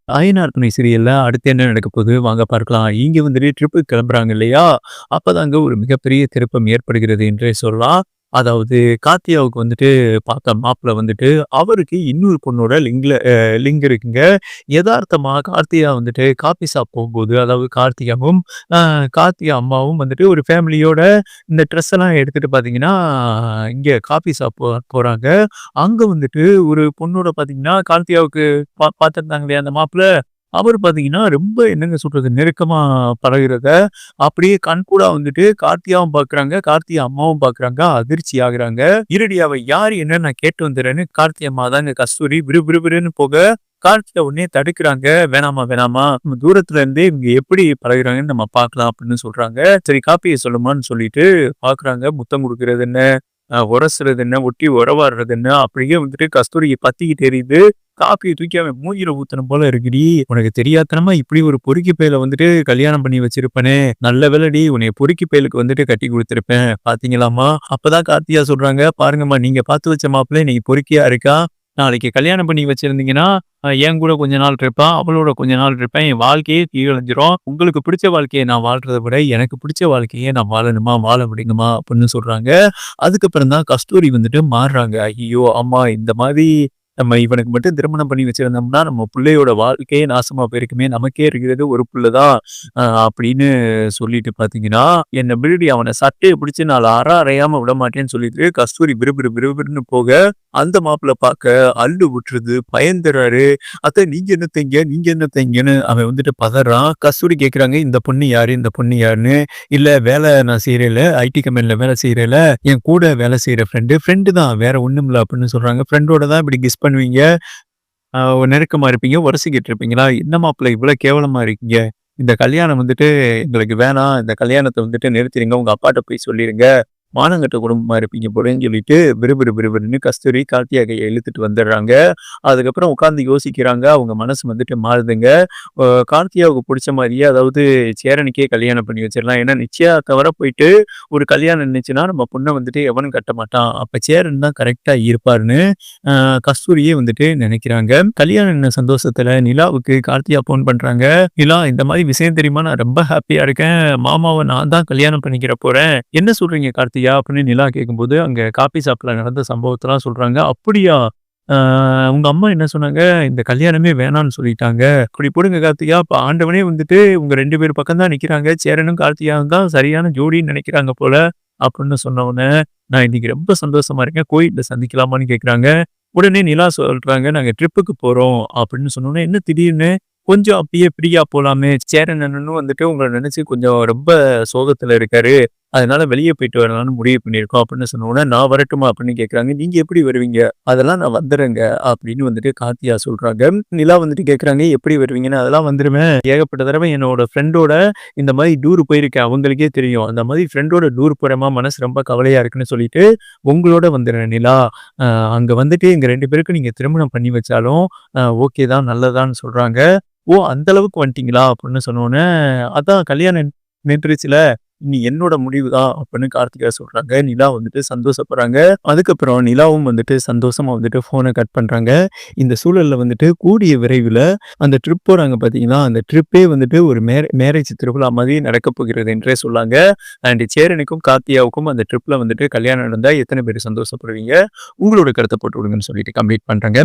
அய்யனார் துணை சீரியல்ல அடுத்து என்ன நடக்க போகுது வாங்க பார்க்கலாம். இங்க வந்துட்டு ட்ரிப்புக்கு கிளம்புறாங்க இல்லையா? அப்பதாங்க ஒரு மிகப்பெரிய திருப்பம் ஏற்படுகிறது என்றே சொல்லலாம். அதாவது கார்த்தியாவுக்கு வந்துட்டு பார்த்த மாப்பிள வந்துட்டு, அவருக்கு இன்னொரு பொண்ணோட லிங்க் இருக்குங்க. எதார்த்தமா கார்த்தியா வந்துட்டு காஃபி ஷாப் போகும்போது, அதாவது கார்த்திகாவும், அ கார்த்திகா அம்மாவும் வந்துட்டு ஒரு ஃபேமிலியோட இந்த ட்ரெஸ் எல்லாம் எடுத்துட்டு பார்த்தீங்கன்னா, இங்க காஃபி ஷாப் போறாங்க. அங்க வந்துட்டு ஒரு பொண்ணோட பார்த்தீங்கன்னா, கார்த்திகாவுக்கு பார்த்திருந்தாங்க இல்லையா அந்த மாப்பிள, அவரு பார்த்தீங்கன்னா, ரொம்ப என்னங்க சொல்றது, நெருக்கமா பழகுறத, அப்படியே கண்கூடா வந்துட்டு கார்த்திகாவும் பார்க்குறாங்க, கார்த்திகா அம்மாவும் பார்க்குறாங்க, அதிர்ச்சி ஆகுறாங்க. "இருடி அவ யாரு என்னன்னு நான் கேட்டு வந்துர்றேன்னு" கார்த்தி அம்மா தாங்க கஸ்தூரி விறுவிறுவிறுன்னு போக, கார்த்திகா உடனே தடுக்குறாங்க. "வேணாம்மா, வேணாம்மா. நம்ம தூரத்துல இருந்தே இவங்க எப்படி பழகுறாங்கன்னு நம்ம பார்க்கலாம்" அப்படின்னு சொல்றாங்க. சரி காப்பிய சொல்லுமான்னு சொல்லிட்டு பார்க்குறாங்க. முத்தம் குடுக்குறது என்ன, உரசுறது என்ன, ஒட்டி உறவாடுறது என்ன, அப்படியே வந்துட்டு கஸ்தூரிக்கு பத்திக்கிட்டு எரியுது. காப்பிய தூக்கி அவன் மூஞ்சில ஊத்தணும் போல இருக்குடி. உனக்கு தெரியாத்தனமா இப்படி ஒரு பொறுக்கி பயல வந்துட்டு கல்யாணம் பண்ணி வச்சிருப்பனே. நல்ல வேளைடி உன்னைய பொறுக்கி பயலுக்கு வந்துட்டு கட்டி குடுத்துருப்பேன். பாத்தீங்களாம்மா? அப்பதான் கார்த்திகா சொல்றாங்க, பாருங்கம்மா நீங்க பாத்து வச்ச மாப்பிள்ளை இன்னைக்கு பொறுக்கியா இருக்கா. நாளைக்கு கல்யாணம் பண்ணி வச்சிருந்தீங்கன்னா, என் கூட கொஞ்ச நாள் இருப்பான். அவளோட கொஞ்ச நாள் இருப்பேன். என் வாழ்க்கையே சீரழிஞ்சிரும். உங்களுக்கு பிடிச்ச வாழ்க்கைய நான் வாழ்றத விட, எனக்கு பிடிச்ச வாழ்க்கைய நான் வாழணுமா, வாழ விடுங்கம்மா அப்படின்னு சொல்றாங்க. அதுக்கப்புறம் தான் கஸ்தூரி வந்துட்டு மாறுறாங்க. ஐயய்யோ! அம்மா இந்த மாரி நம்ம இவனுக்கு மட்டும் திருமணம் பண்ணி வச்சிருந்தோம்னா, நம்ம புள்ளையோட வாழ்க்கையே நாசமா போயிருக்குமே! நமக்கே இருக்கிறது ஒரு புள்ள தான். அப்படின்னு சொல்லிட்டு பார்த்தீங்கன்னா, என்ன விடுடி அவன சட்டைய பிடிச்சு நான் அறையாம விடமாட்டேன்னு சொல்லிட்டு கஸ்தூரி விறுவிறுன்னு போக, அந்த மாப்பிள பார்க்க அள்ளு விட்டுருது. பயந்துறாரு. "அத்த நீங்க என்னத்தைங்க? நீங்க என்னத்தைங்கன்னு" அவன் வந்துட்டு பதறான். கஸ்தூரி கேட்குறாங்க, "இந்த பொண்ணு யாரு? இந்த பொண்ணு யாருன்னு?" "இல்ல வேலை நான் செய்றேன்ல, ஐடி கம்பெனில வேலை செய்றேன்ல, என் கூட வேலை செய்ற ஃப்ரெண்டு தான். வேற ஒண்ணும் இல்ல" அப்படின்னு சொல்றாங்க. ஃப்ரெண்டோட தான் இப்படி கெஸ் பண்ணுவீங்க. அ நெருக்கமா இருப்பீங்க. உரசிக்கிட்டு இருப்பீங்களா? "என்ன மாப்பிள இவ்வளோ கேவலமா இருக்கீங்க? இந்த கல்யாணம் வந்துட்டு எங்களுக்கு வேணாம். இந்த கல்யாணத்த வந்துட்டு நிறுத்திருங்க. உங்க அப்பாட்ட போய் சொல்லிருங்க. மானங்கெட்ட குடும்பமா இருப்பீங்க போலன்னு" சொல்லிட்டு விறுவிறுன்னு கஸ்தூரி கார்த்தியா கைய இழுத்துட்டு வந்துடுறாங்க. அதுக்கப்புறம் உட்கார்ந்து யோசிக்கிறாங்க. அவங்க மனசு வந்துட்டு மாறுதுங்க. கார்த்தியாவுக்கு புடிச்ச மாரியே, அதாவது சேரனுக்கே கல்யாணம் பண்ணி வச்சிரலாம். ஏன்னா நிச்சயதார்த்தம் வர போயிட்டு ஒரு கல்யாணம் நின்னுச்சுன்னா, நம்ம பொண்ண வந்துட்டு எவனும் கட்ட மாட்டான். அப்ப சேரன் தான் கரெக்ட்டா இருப்பாருன்னு கஸ்தூரியே வந்துட்டு நினைக்கிறாங்க. கல்யாணம் நின்ன சந்தோஷத்துல நிலாவுக்கு கார்த்தியா ஃபோன் பண்றாங்க. "நிலா இந்த மாரி விஷயம் தெரியுமா? நான் ரொம்ப ஹேப்பியா இருக்கேன். மாமாவ நான் தான் கல்யாணம் பண்ணிக்கிற போறேன். என்ன சொல்றீங்க கார்த்தியா?" அப்படின்னு நிலா கேட்கும்போது, அங்க காஃபி ஷாப்ல நடந்த சம்பவத்தலாம் சொல்றாங்க. "அப்படியா? ஆ உங்க அம்மா என்ன சொன்னாங்க? இந்த கல்யாணமே வேணான்னு சொல்லிட்டாங்க. இப்படி போடுங்க கார்த்திகா. அப்ப ஆண்டவனே வந்துட்டு உங்க 2 பேர் பக்கம் தான் நிக்கிறாங்க. சேரனும் கார்த்திகாவும் தான் சரியான ஜோடின்னு நினைக்கிறாங்க போல" அப்படின்னு சொன்ன உடனே, "நான் இன்னைக்கு ரொம்ப சந்தோஷமா இருக்கேன். கோயில்ல சந்திக்கலாமான்னு" கேட்குறாங்க. உடனே நிலா சொல்றாங்க, "நாங்க ட்ரிப்புக்கு போறோம்" அப்படின்னு சொன்னோனே, "என்ன திடீர்னு? கொஞ்சம் அப்படியே ஃப்ரீயா போலாமே. சேரன் அண்ணனும் வந்துட்டு உங்கள நினைச்சு கொஞ்சம் ரொம்ப சோகத்துல இருக்காரு. அதனால வெளிய போயிட்டு வரலாம்னு முடிவு பண்ணியிருக்கோம்" அப்படின்னு சொன்ன உடனே, "நான் வரட்டுமா?" அப்படின்னு கேட்குறாங்க. "நீங்க எப்படி வருவீங்க?" "அதெல்லாம் நான் வந்துர்றேங்க" அப்படின்னு வந்துட்டு கார்த்தியா சொல்றாங்க. நிலா வந்துட்டு கேட்குறாங்க, "எப்படி வருவீங்கன்னு?" "அதெல்லாம் வந்துருவேன். ஏகப்பட்ட தடவ என்னோட ஃப்ரெண்டோட இந்த மாரி டூர் போயிருக்கேன். அவங்களுக்கே தெரியும். அந்த மாரி ஃப்ரெண்டோட டூர் போறேன்மா, மனசு ரொம்ப கவலையா இருக்குன்னு சொல்லிட்டு, உங்களோட வந்துர்றேன் நிலா. அ அங்க வந்துட்டு எங்க 2 பேருக்கும் நீங்க திருமணம் பண்ணி வச்சாலும், ஓகே தான், நல்லதான்னு" சொல்றாங்க. "ஓ! அந்த அளவுக்கு வந்துட்டீங்களா?" அப்படின்னு சொன்னோனே, "அதான் கல்யாணம் நின்றுச்சுல. இனி என்னோட முடிவு தான்" அப்படின்னு கார்த்திகா சொல்றாங்க. நிலா வந்துட்டு சந்தோஷப்படுறாங்க. அதுக்கப்புறம் நிலாவும் வந்துட்டு சந்தோஷமா வந்துட்டு ஃபோன கட் பண்றாங்க. இந்த சூழல்ல வந்துட்டு கூடிய விரைவில அந்த ட்ரிப் போறாங்க பார்த்தீங்களா, அந்த ட்ரிப்பே வந்துட்டு ஒரு மேரேஜ் திருவிழா மாதிரி நடக்கப் போகிறது என்றே சொல்லாங்க. அண்ட் சேரனுக்கும் கார்த்தியாவுக்கும் அந்த ட்ரிப்ல வந்துட்டு கல்யாணம் நடந்தா எத்தன பேர் சந்தோஷப்படுவீங்க? உங்களோட கருத்த போட்டு விடுங்கன்னு சொல்லிட்டு கம்ப்ளீட் பண்றேங்க.